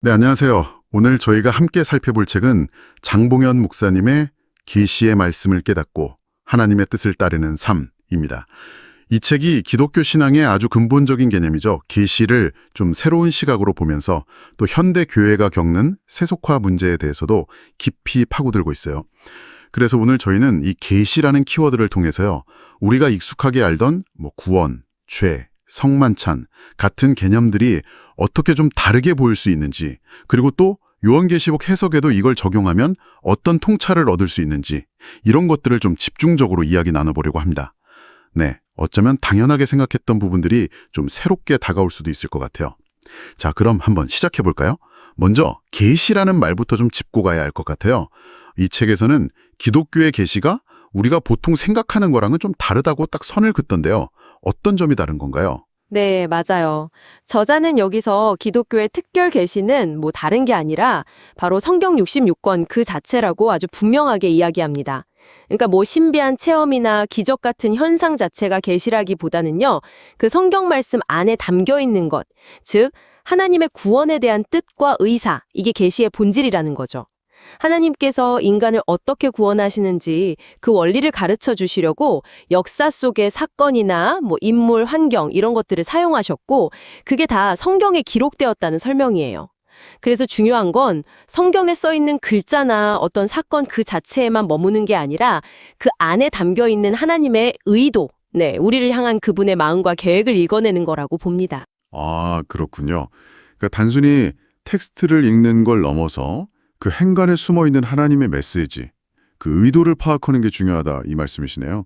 네, 안녕하세요. 오늘 저희가 함께 살펴볼 책은 장봉현 목사님의 계시의 말씀을 깨닫고 하나님의 뜻을 따르는 삶입니다. 이 책이 기독교 신앙의 아주 근본적인 개념이죠. 계시를 좀 새로운 시각으로 보면서 또 현대 교회가 겪는 세속화 문제에 대해서도 깊이 파고들고 있어요. 그래서 오늘 저희는 이 계시라는 키워드를 통해서요. 우리가 익숙하게 알던 구원, 죄, 성만찬 같은 개념들이 어떻게 좀 다르게 보일 수 있는지, 그리고 또 요한계시록 해석에도 이걸 적용하면 어떤 통찰을 얻을 수 있는지, 이런 것들을 좀 집중적으로 이야기 나눠보려고 합니다. 네, 어쩌면 당연하게 생각했던 부분들이 좀 새롭게 다가올 수도 있을 것 같아요. 자, 그럼 한번 시작해 볼까요? 먼저 계시라는 말부터 좀 짚고 가야 할 것 같아요. 이 책에서는 기독교의 계시가 우리가 보통 생각하는 거랑은 좀 다르다고 딱 선을 긋던데요. 어떤 점이 다른 건가요? 네, 맞아요. 저자는 여기서 기독교의 특별 계시는 다른 게 아니라 바로 성경 66권 그 자체라고 아주 분명하게 이야기합니다. 그러니까 신비한 체험이나 기적 같은 현상 자체가 계시라기보다는요, 그 성경 말씀 안에 담겨 있는 것, 즉 하나님의 구원에 대한 뜻과 의사, 이게 계시의 본질이라는 거죠. 하나님께서 인간을 어떻게 구원하시는지 그 원리를 가르쳐 주시려고 역사 속의 사건이나 인물, 환경 이런 것들을 사용하셨고, 그게 다 성경에 기록되었다는 설명이에요. 그래서 중요한 건 성경에 써 있는 글자나 어떤 사건 그 자체에만 머무는 게 아니라 그 안에 담겨 있는 하나님의 의도, 우리를 향한 그분의 마음과 계획을 읽어내는 거라고 봅니다. 아, 그렇군요. 그러니까 단순히 텍스트를 읽는 걸 넘어서 그 행간에 숨어있는 하나님의 메시지, 그 의도를 파악하는 게 중요하다, 이 말씀이시네요.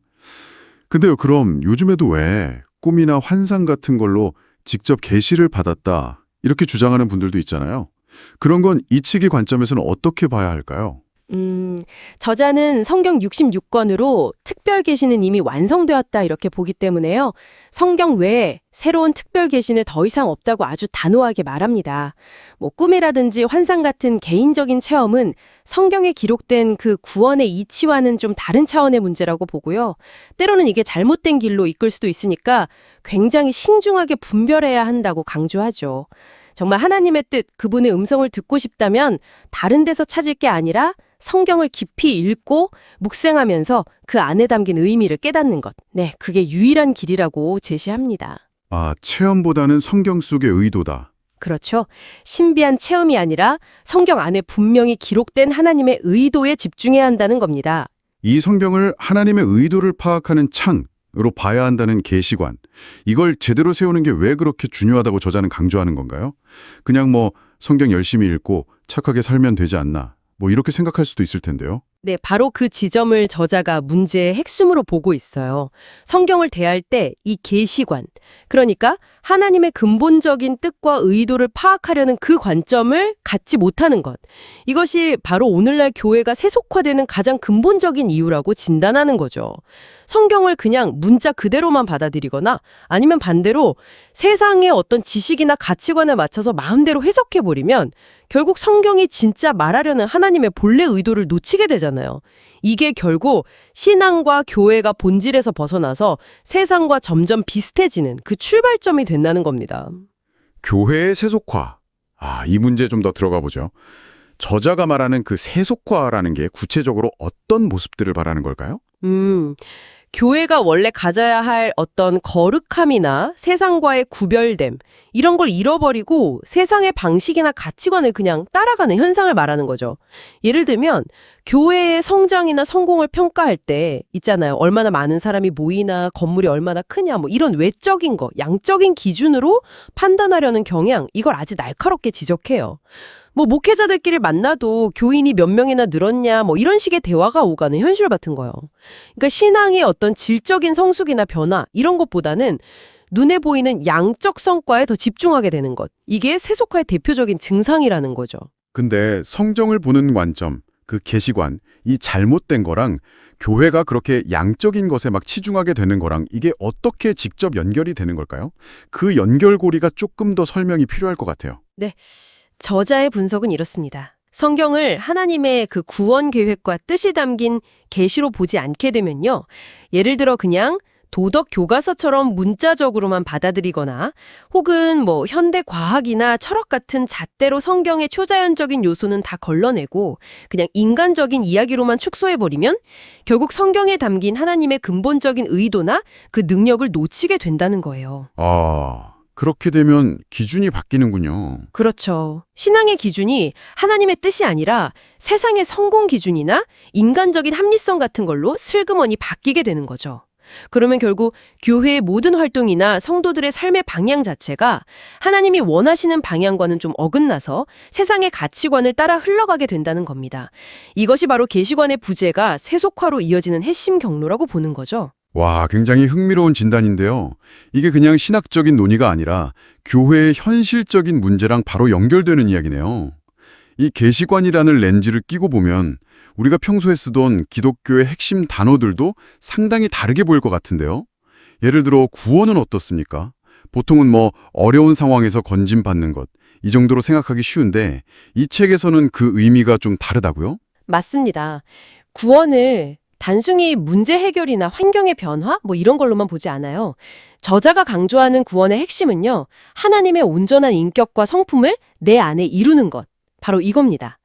근데요, 그럼 요즘에도 왜 꿈이나 환상 같은 걸로 직접 계시를 받았다, 이렇게 주장하는 분들도 있잖아요. 그런 건 이 책의 관점에서는 어떻게 봐야 할까요? 저자는 성경 66권으로 특별 계시는 이미 완성되었다 이렇게 보기 때문에요. 성경 외에 새로운 특별 계시는 더 이상 없다고 아주 단호하게 말합니다. 꿈이라든지 환상 같은 개인적인 체험은 성경에 기록된 그 구원의 이치와는 좀 다른 차원의 문제라고 보고요. 때로는 이게 잘못된 길로 이끌 수도 있으니까 굉장히 신중하게 분별해야 한다고 강조하죠. 정말 하나님의 뜻, 그분의 음성을 듣고 싶다면 다른 데서 찾을 게 아니라 성경을 깊이 읽고 묵상하면서 그 안에 담긴 의미를 깨닫는 것. 네, 그게 유일한 길이라고 제시합니다. 아, 체험보다는 성경 속의 의도다. 그렇죠. 신비한 체험이 아니라 성경 안에 분명히 기록된 하나님의 의도에 집중해야 한다는 겁니다. 이 성경을 하나님의 의도를 파악하는 창으로 봐야 한다는 계시관, 이걸 제대로 세우는 게 왜 그렇게 중요하다고 저자는 강조하는 건가요? 그냥 성경 열심히 읽고 착하게 살면 되지 않나, 이렇게 생각할 수도 있을 텐데요. 네, 바로 그 지점을 저자가 문제의 핵심으로 보고 있어요. 성경을 대할 때 이 계시관, 그러니까 하나님의 근본적인 뜻과 의도를 파악하려는 그 관점을 갖지 못하는 것. 이것이 바로 오늘날 교회가 세속화되는 가장 근본적인 이유라고 진단하는 거죠. 성경을 그냥 문자 그대로만 받아들이거나 아니면 반대로 세상의 어떤 지식이나 가치관에 맞춰서 마음대로 해석해버리면 결국 성경이 진짜 말하려는 하나님의 본래 의도를 놓치게 되잖아요. 이게 결국 신앙과 교회가 본질에서 벗어나서 세상과 점점 비슷해지는 그 출발점이 된다는 겁니다. 교회의 세속화. 아, 이 문제 좀 더 들어가 보죠. 저자가 말하는 그 세속화라는 게 구체적으로 어떤 모습들을 말하는 걸까요? 교회가 원래 가져야 할 어떤 거룩함이나 세상과의 구별됨, 이런 걸 잃어버리고 세상의 방식이나 가치관을 그냥 따라가는 현상을 말하는 거죠. 예를 들면 교회의 성장이나 성공을 평가할 때 있잖아요. 얼마나 많은 사람이 모이나 건물이 얼마나 크냐, 이런 외적인 거, 양적인 기준으로 판단하려는 경향, 이걸 아주 날카롭게 지적해요. 목회자들끼리 만나도 교인이 몇 명이나 늘었냐, 이런 식의 대화가 오가는 현실 같은 거요. 그러니까 신앙의 어떤 질적인 성숙이나 변화, 이런 것보다는 눈에 보이는 양적 성과에 더 집중하게 되는 것. 이게 세속화의 대표적인 증상이라는 거죠. 근데 성경을 보는 관점, 그 계시관, 이 잘못된 거랑 교회가 그렇게 양적인 것에 막 치중하게 되는 거랑 이게 어떻게 직접 연결이 되는 걸까요? 그 연결고리가 조금 더 설명이 필요할 것 같아요. 네. 저자의 분석은 이렇습니다. 성경을 하나님의 그 구원 계획과 뜻이 담긴 계시로 보지 않게 되면요. 예를 들어 그냥 도덕 교과서처럼 문자적으로만 받아들이거나 혹은 뭐 현대 과학이나 철학 같은 잣대로 성경의 초자연적인 요소는 다 걸러내고 그냥 인간적인 이야기로만 축소해버리면 결국 성경에 담긴 하나님의 근본적인 의도나 그 능력을 놓치게 된다는 거예요. 아, 그렇게 되면 기준이 바뀌는군요. 그렇죠. 신앙의 기준이 하나님의 뜻이 아니라 세상의 성공 기준이나 인간적인 합리성 같은 걸로 슬그머니 바뀌게 되는 거죠. 그러면 결국 교회의 모든 활동이나 성도들의 삶의 방향 자체가 하나님이 원하시는 방향과는 좀 어긋나서 세상의 가치관을 따라 흘러가게 된다는 겁니다. 이것이 바로 계시관의 부재가 세속화로 이어지는 핵심 경로라고 보는 거죠. 와, 굉장히 흥미로운 진단인데요. 이게 그냥 신학적인 논의가 아니라 교회의 현실적인 문제랑 바로 연결되는 이야기네요. 이 계시관이라는 렌즈를 끼고 보면 우리가 평소에 쓰던 기독교의 핵심 단어들도 상당히 다르게 보일 것 같은데요. 예를 들어 구원은 어떻습니까? 보통은 뭐 어려운 상황에서 건짐받는 것, 이 정도로 생각하기 쉬운데 이 책에서는 그 의미가 좀 다르다고요? 맞습니다. 구원을 단순히 문제 해결이나 환경의 변화 뭐 이런 걸로만 보지 않아요. 저자가 강조하는 구원의 핵심은요. 하나님의 온전한 인격과 성품을 내 안에 이루는 것. 바로 이겁니다.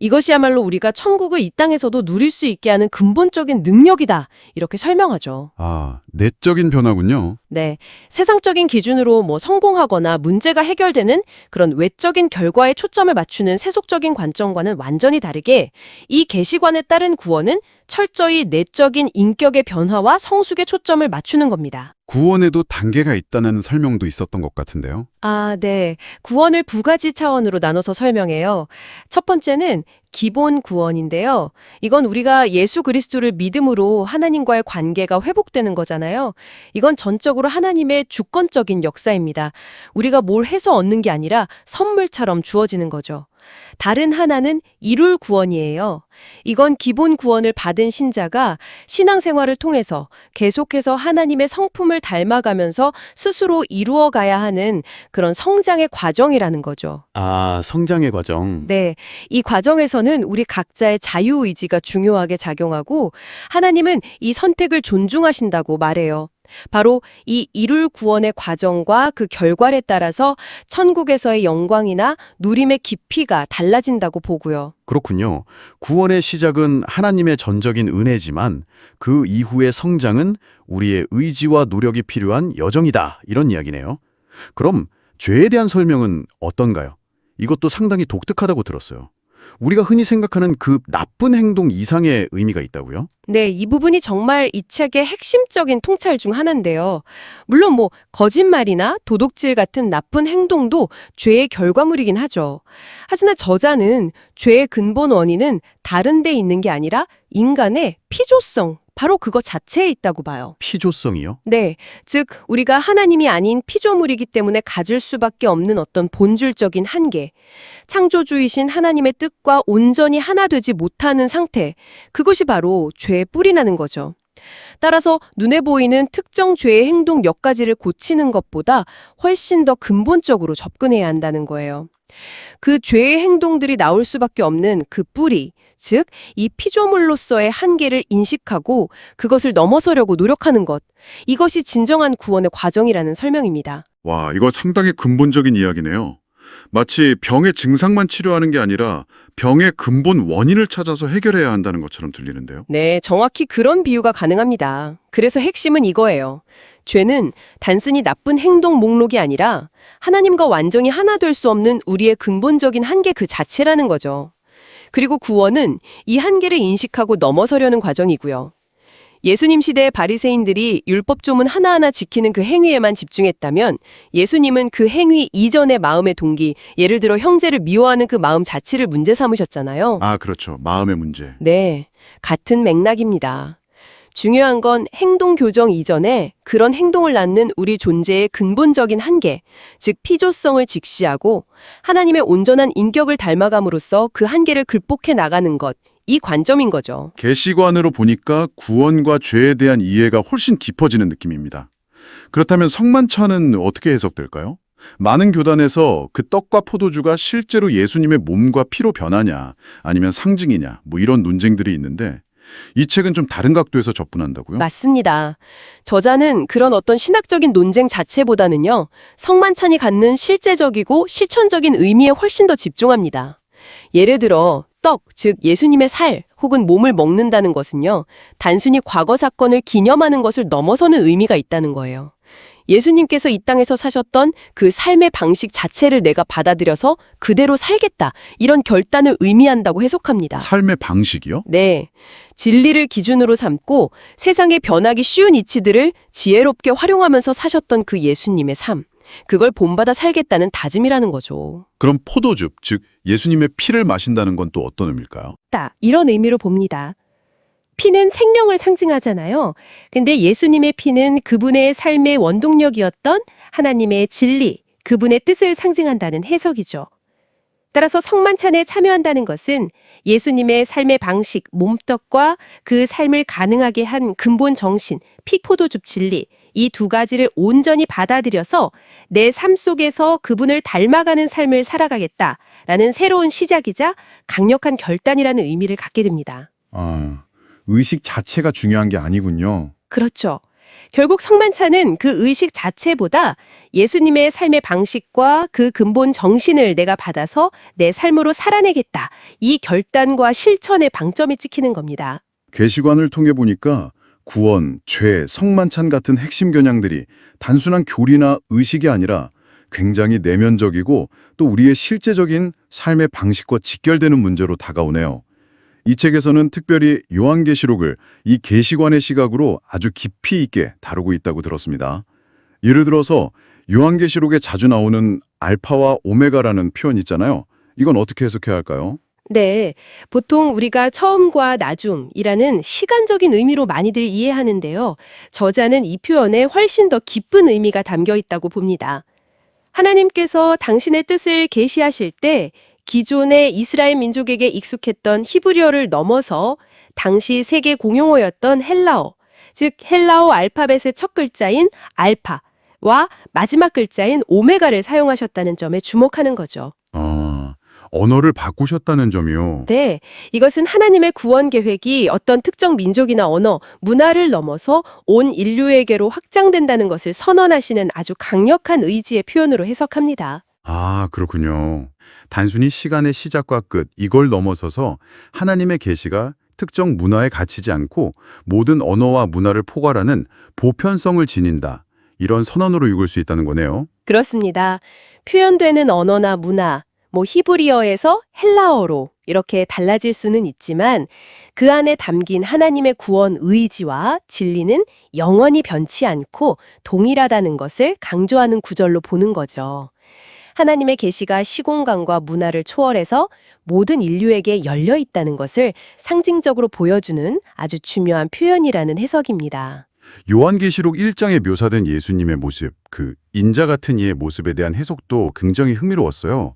이것이야말로 우리가 천국을 이 땅에서도 누릴 수 있게 하는 근본적인 능력이다. 이렇게 설명하죠. 아, 내적인 변화군요. 네. 세상적인 기준으로 뭐 성공하거나 문제가 해결되는 그런 외적인 결과에 초점을 맞추는 세속적인 관점과는 완전히 다르게 이 계시관에 따른 구원은 철저히 내적인 인격의 변화와 성숙에 초점을 맞추는 겁니다. 구원에도 단계가 있다는 설명도 있었던 것 같은데요. 아, 네. 구원을 두 가지 차원으로 나눠서 설명해요. 첫 번째는 기본 구원인데요. 이건 우리가 예수 그리스도를 믿음으로 하나님과의 관계가 회복되는 거잖아요. 이건 전적으로 하나님의 주권적인 역사입니다. 우리가 뭘 해서 얻는 게 아니라 선물처럼 주어지는 거죠. 다른 하나는 이룰 구원이에요. 이건 기본 구원을 받은 신자가 신앙생활을 통해서 계속해서 하나님의 성품을 닮아가면서 스스로 이루어가야 하는 그런 성장의 과정이라는 거죠. 아, 성장의 과정. 네, 이 과정에서는 우리 각자의 자유의지가 중요하게 작용하고 하나님은 이 선택을 존중하신다고 말해요. 바로 이 이룰 구원의 과정과 그 결과에 따라서 천국에서의 영광이나 누림의 깊이가 달라진다고 보고요. 그렇군요. 구원의 시작은 하나님의 전적인 은혜지만 그 이후의 성장은 우리의 의지와 노력이 필요한 여정이다. 이런 이야기네요. 그럼 죄에 대한 설명은 어떤가요? 이것도 상당히 독특하다고 들었어요. 우리가 흔히 생각하는 그 나쁜 행동 이상의 의미가 있다고요? 네, 이 부분이 정말 이 책의 핵심적인 통찰 중 하나인데요. 물론 뭐 거짓말이나 도둑질 같은 나쁜 행동도 죄의 결과물이긴 하죠. 하지만 저자는 죄의 근본 원인은 다른 데 있는 게 아니라 인간의 피조성, 바로 그거 자체에 있다고 봐요. 피조성이요? 네, 즉 우리가 하나님이 아닌 피조물이기 때문에 가질 수밖에 없는 어떤 본질적인 한계, 창조주이신 하나님의 뜻과 온전히 하나 되지 못하는 상태, 그것이 바로 죄의 뿌리라는 거죠. 따라서 눈에 보이는 특정 죄의 행동 몇 가지를 고치는 것보다 훨씬 더 근본적으로 접근해야 한다는 거예요. 그 죄의 행동들이 나올 수밖에 없는 그 뿌리, 즉 이 피조물로서의 한계를 인식하고 그것을 넘어서려고 노력하는 것, 이것이 진정한 구원의 과정이라는 설명입니다. 와, 이거 상당히 근본적인 이야기네요. 마치 병의 증상만 치료하는 게 아니라 병의 근본 원인을 찾아서 해결해야 한다는 것처럼 들리는데요. 네, 정확히 그런 비유가 가능합니다. 그래서 핵심은 이거예요. 죄는 단순히 나쁜 행동 목록이 아니라 하나님과 완전히 하나 될 수 없는 우리의 근본적인 한계 그 자체라는 거죠. 그리고 구원은 이 한계를 인식하고 넘어서려는 과정이고요. 예수님 시대의 바리새인들이 율법조문 하나하나 지키는 그 행위에만 집중했다면 예수님은 그 행위 이전의 마음의 동기, 예를 들어 형제를 미워하는 그 마음 자체를 문제 삼으셨잖아요. 아, 그렇죠. 마음의 문제. 네, 같은 맥락입니다. 중요한 건 행동 교정 이전에 그런 행동을 낳는 우리 존재의 근본적인 한계, 즉 피조성을 직시하고 하나님의 온전한 인격을 닮아감으로써 그 한계를 극복해 나가는 것, 이 관점인 거죠. 계시관으로 보니까 구원과 죄에 대한 이해가 훨씬 깊어지는 느낌입니다. 그렇다면 성만찬은 어떻게 해석될까요? 많은 교단에서 그 떡과 포도주가 실제로 예수님의 몸과 피로 변하냐, 아니면 상징이냐, 뭐 이런 논쟁들이 있는데 이 책은 좀 다른 각도에서 접근한다고요? 맞습니다. 저자는 그런 어떤 신학적인 논쟁 자체보다는요, 성만찬이 갖는 실제적이고 실천적인 의미에 훨씬 더 집중합니다. 예를 들어 떡, 즉 예수님의 살 혹은 몸을 먹는다는 것은요, 단순히 과거 사건을 기념하는 것을 넘어서는 의미가 있다는 거예요. 예수님께서 이 땅에서 사셨던 그 삶의 방식 자체를 내가 받아들여서 그대로 살겠다, 이런 결단을 의미한다고 해석합니다. 삶의 방식이요? 네. 진리를 기준으로 삼고 세상에 변하기 쉬운 이치들을 지혜롭게 활용하면서 사셨던 그 예수님의 삶. 그걸 본받아 살겠다는 다짐이라는 거죠. 그럼 포도즙, 즉 예수님의 피를 마신다는 건 또 어떤 의미일까요? 이런 의미로 봅니다. 피는 생명을 상징하잖아요. 근데 예수님의 피는 그분의 삶의 원동력이었던 하나님의 진리, 그분의 뜻을 상징한다는 해석이죠. 따라서 성만찬에 참여한다는 것은 예수님의 삶의 방식, 몸떡과 그 삶을 가능하게 한 근본 정신, 피포도즙 진리, 이 두 가지를 온전히 받아들여서 내 삶 속에서 그분을 닮아가는 삶을 살아가겠다라는 새로운 시작이자 강력한 결단이라는 의미를 갖게 됩니다. 아, 의식 자체가 중요한 게 아니군요. 그렇죠. 결국 성만찬은 그 의식 자체보다 예수님의 삶의 방식과 그 근본 정신을 내가 받아서 내 삶으로 살아내겠다. 이 결단과 실천의 방점이 찍히는 겁니다. 계시관을 통해 보니까 구원, 죄, 성만찬 같은 핵심 겨냥들이 단순한 교리나 의식이 아니라 굉장히 내면적이고 또 우리의 실제적인 삶의 방식과 직결되는 문제로 다가오네요. 이 책에서는 특별히 요한계시록을 이 계시관의 시각으로 아주 깊이 있게 다루고 있다고 들었습니다. 예를 들어서 요한계시록에 자주 나오는 알파와 오메가라는 표현 있잖아요. 이건 어떻게 해석해야 할까요? 네, 보통 우리가 처음과 나중이라는 시간적인 의미로 많이들 이해하는데요. 저자는 이 표현에 훨씬 더 깊은 의미가 담겨 있다고 봅니다. 하나님께서 당신의 뜻을 계시하실 때 기존의 이스라엘 민족에게 익숙했던 히브리어를 넘어서 당시 세계 공용어였던 헬라어, 즉 헬라어 알파벳의 첫 글자인 알파와 마지막 글자인 오메가를 사용하셨다는 점에 주목하는 거죠. 언어를 바꾸셨다는 점이요. 네, 이것은 하나님의 구원 계획이 어떤 특정 민족이나 언어, 문화를 넘어서 온 인류에게로 확장된다는 것을 선언하시는 아주 강력한 의지의 표현으로 해석합니다. 아, 그렇군요. 단순히 시간의 시작과 끝, 이걸 넘어서서 하나님의 계시가 특정 문화에 갇히지 않고 모든 언어와 문화를 포괄하는 보편성을 지닌다. 이런 선언으로 읽을 수 있다는 거네요. 그렇습니다. 표현되는 언어나 문화, 히브리어에서 헬라어로 이렇게 달라질 수는 있지만 그 안에 담긴 하나님의 구원 의지와 진리는 영원히 변치 않고 동일하다는 것을 강조하는 구절로 보는 거죠. 하나님의 계시가 시공간과 문화를 초월해서 모든 인류에게 열려 있다는 것을 상징적으로 보여주는 아주 중요한 표현이라는 해석입니다. 요한계시록 1장에 묘사된 예수님의 모습, 그 인자 같은 이의 모습에 대한 해석도 굉장히 흥미로웠어요.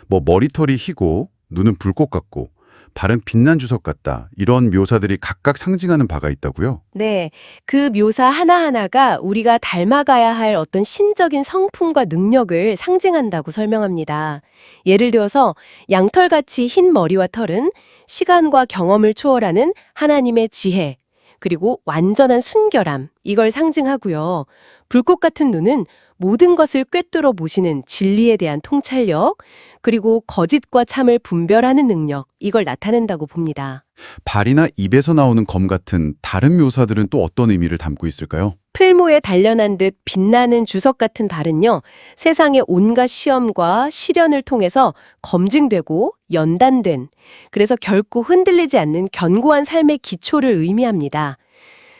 머리털이 희고 눈은 불꽃 같고 발은 빛난 주석 같다. 이런 묘사들이 각각 상징하는 바가 있다고요? 네, 그 묘사 하나하나가 우리가 닮아가야 할 어떤 신적인 성품과 능력을 상징한다고 설명합니다. 예를 들어서 양털같이 흰 머리와 털은 시간과 경험을 초월하는 하나님의 지혜, 그리고 완전한 순결함, 이걸 상징하고요. 불꽃 같은 눈은 모든 것을 꿰뚫어 보시는 진리에 대한 통찰력, 그리고 거짓과 참을 분별하는 능력, 이걸 나타낸다고 봅니다. 발이나 입에서 나오는 검 같은 다른 묘사들은 또 어떤 의미를 담고 있을까요? 풀무에 단련한 듯 빛나는 주석 같은 발은요, 세상의 온갖 시험과 시련을 통해서 검증되고 연단된, 그래서 결코 흔들리지 않는 견고한 삶의 기초를 의미합니다.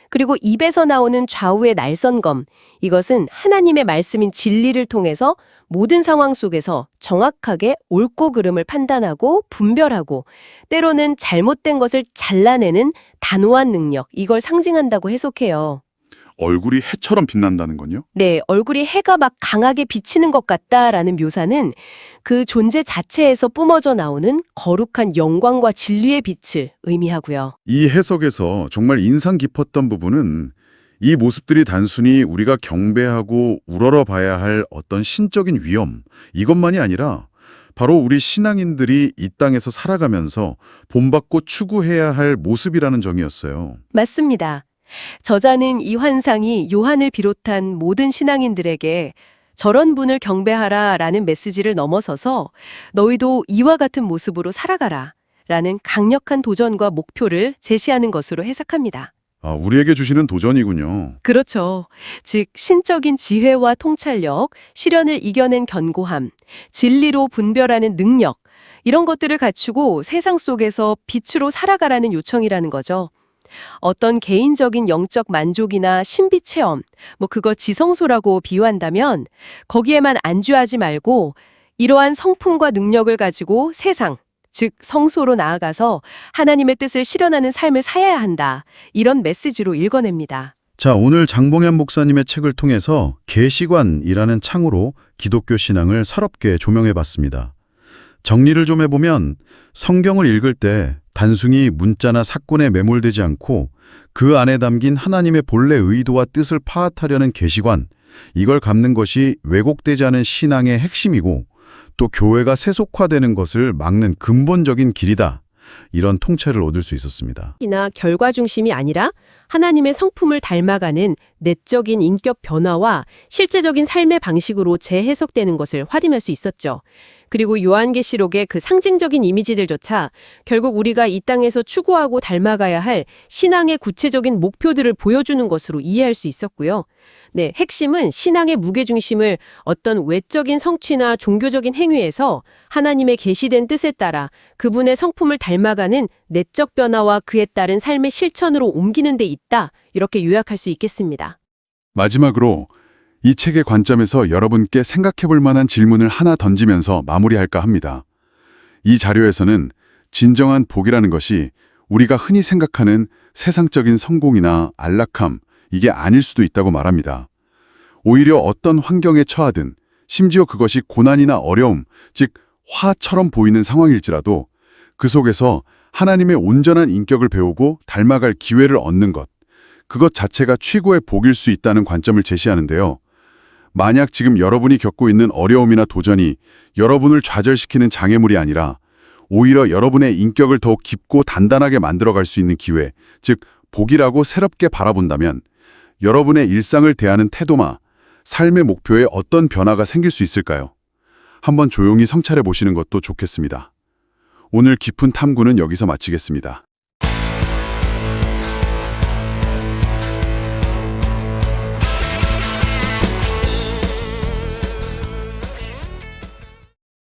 그리고 입에서 나오는 좌우의 날선검, 이것은 하나님의 말씀인 진리를 통해서 모든 상황 속에서 정확하게 옳고 그름을 판단하고 분별하고 때로는 잘못된 것을 잘라내는 단호한 능력, 이걸 상징한다고 해석해요. 얼굴이 해처럼 빛난다는 건요? 네, 얼굴이 해가 막 강하게 비치는 것 같다라는 묘사는 그 존재 자체에서 뿜어져 나오는 거룩한 영광과 진리의 빛을 의미하고요. 이 해석에서 정말 인상 깊었던 부분은 이 모습들이 단순히 우리가 경배하고 우러러 봐야 할 어떤 신적인 위엄, 이것만이 아니라 바로 우리 신앙인들이 이 땅에서 살아가면서 본받고 추구해야 할 모습이라는 점이었어요. 맞습니다. 저자는 이 환상이 요한을 비롯한 모든 신앙인들에게 저런 분을 경배하라 라는 메시지를 넘어서서 너희도 이와 같은 모습으로 살아가라 라는 강력한 도전과 목표를 제시하는 것으로 해석합니다. 우리에게 주시는 도전이군요. 그렇죠. 즉 신적인 지혜와 통찰력, 시련을 이겨낸 견고함, 진리로 분별하는 능력 이런 것들을 갖추고 세상 속에서 빛으로 살아가라는 요청이라는 거죠. 어떤 개인적인 영적 만족이나 신비 체험, 그거 지성소라고 비유한다면 거기에만 안주하지 말고 이러한 성품과 능력을 가지고 세상, 즉 성소로 나아가서 하나님의 뜻을 실현하는 삶을 살아야 한다. 이런 메시지로 읽어냅니다. 자, 오늘 장봉현 목사님의 책을 통해서 계시관이라는 창으로 기독교 신앙을 새롭게 조명해봤습니다. 정리를 좀 해보면 성경을 읽을 때 단순히 문자나 사건에 매몰되지 않고 그 안에 담긴 하나님의 본래 의도와 뜻을 파악하려는 계시관, 이걸 갖는 것이 왜곡되지 않은 신앙의 핵심이고 또 교회가 세속화되는 것을 막는 근본적인 길이다. 이런 통찰을 얻을 수 있었습니다. 이나 결과 중심이 아니라 하나님의 성품을 닮아가는 내적인 인격 변화와 실제적인 삶의 방식으로 재해석되는 것을 확인할 수 있었죠. 그리고 요한계시록의 그 상징적인 이미지들조차 결국 우리가 이 땅에서 추구하고 닮아가야 할 신앙의 구체적인 목표들을 보여주는 것으로 이해할 수 있었고요. 네, 핵심은 신앙의 무게중심을 어떤 외적인 성취나 종교적인 행위에서 하나님의 계시된 뜻에 따라 그분의 성품을 닮아가는 내적 변화와 그에 따른 삶의 실천으로 옮기는 데 있다. 이렇게 요약할 수 있겠습니다. 마지막으로 이 책의 관점에서 여러분께 생각해 볼 만한 질문을 하나 던지면서 마무리할까 합니다. 이 자료에서는 진정한 복이라는 것이 우리가 흔히 생각하는 세상적인 성공이나 안락함, 이게 아닐 수도 있다고 말합니다. 오히려 어떤 환경에 처하든 심지어 그것이 고난이나 어려움, 즉 화처럼 보이는 상황일지라도 그 속에서 하나님의 온전한 인격을 배우고 닮아갈 기회를 얻는 것, 그것 자체가 최고의 복일 수 있다는 관점을 제시하는데요. 만약 지금 여러분이 겪고 있는 어려움이나 도전이 여러분을 좌절시키는 장애물이 아니라 오히려 여러분의 인격을 더욱 깊고 단단하게 만들어갈 수 있는 기회, 즉 복이라고 새롭게 바라본다면 여러분의 일상을 대하는 태도나 삶의 목표에 어떤 변화가 생길 수 있을까요? 한번 조용히 성찰해 보시는 것도 좋겠습니다. 오늘 깊은 탐구는 여기서 마치겠습니다.